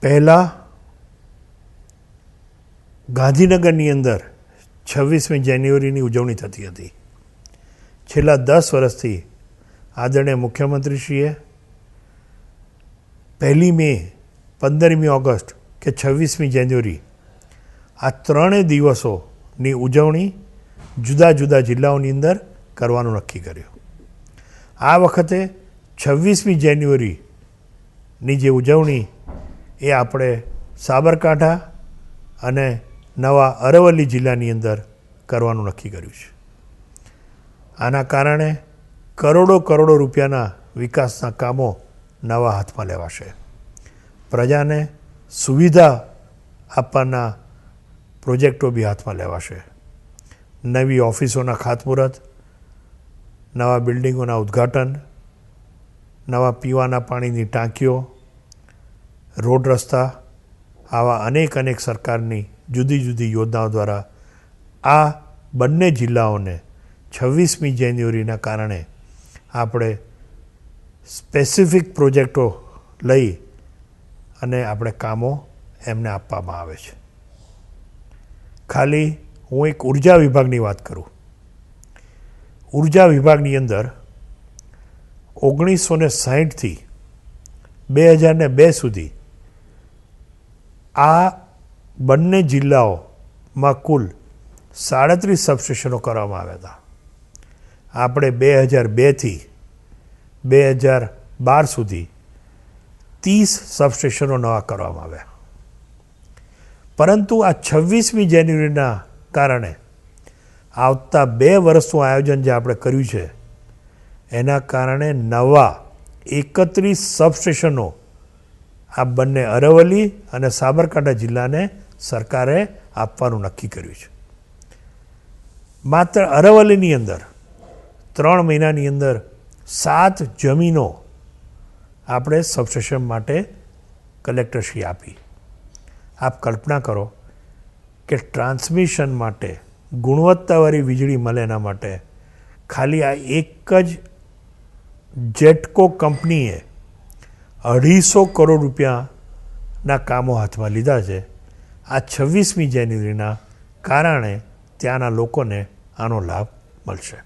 પહેલાં ગાંધીનગરની અંદર 26મી જાન્યુઆરીની ઉજવણી થતી હતી. છેલ્લા 10 વર્ષથી આદરણીય મુખ્યમંત્રીશ્રીએ 1લી મે, 15મી ઓગસ્ટ કે 26મી જાન્યુઆરી આ 3 દિવસોની ઉજવણી જુદા જુદા જિલ્લાઓની અંદર કરવાનું નક્કી કર્યું. આ વખતે 26મી જાન્યુઆરીની જે ઉજવણી એ આપણે સાબરકાંઠા અને નવા અરવલ્લી જિલ્લાની અંદર કરવાનું નક્કી કર્યું છે. આના કારણે કરોડો રૂપિયાના વિકાસના કામો નવા હાથમાં લેવાશે. પ્રજાને સુવિધા આપવાના પ્રોજેક્ટો બી હાથમાં લેવાશે. નવી ઓફિસોના ખાતમુહૂર્ત, નવા બિલ્ડિંગોના ઉદ્ઘાટન, નવા પીવાના પાણીની ટાંકીઓ, રોડ રસ્તા, આવા અનેક સરકારની જુદી જુદી યોજનાઓ દ્વારા આ બંને જિલ્લાઓને 26મી જાન્યુઆરીના કારણે આપણે સ્પેસિફિક પ્રોજેક્ટો લઈ અને આપણે કામો એમને આપવામાં આવે છે. ખાલી હું એક ઉર્જા વિભાગની વાત કરું. ઉર્જા વિભાગની અંદર 1960થી 2002 સુધી આ બંને જિલ્લાઓમાં કુલ 37 સબસ્ટેશનો કરવામાં આવ્યા હતા. આપણે 2002થી 2012 સુધી 30 સબસ્ટેશનો નવા કરવામાં આવ્યા. પરંતુ આ 26મી જાન્યુઆરીના કારણે આવતા 2 વર્ષનું આયોજન જે આપણે કર્યું છે એના કારણે નવા 31 સબસ્ટેશનો આ બંને અરવલ્લી અને સાબરકાંઠા જિલ્લાને સરકારે આપવાનું નક્કી કર્યું છે. માત્ર અરવલ્લીની અંદર 3 મહિનાની અંદર 7 જમીનો આપણે સબસ્ટેશન માટે કલેક્ટરશ્રી આપી. આપ કલ્પના કરો કે ટ્રાન્સમિશન માટે ગુણવત્તાવાળી વીજળી મળે એના માટે ખાલી આ એક જ જેટકો કંપનીએ 250 કરોડ રૂપિયાના કામો હાથમાં લીધા છે. આ 26મી જાન્યુઆરીના કારણે ત્યાંના લોકોને આનો લાભ મળશે.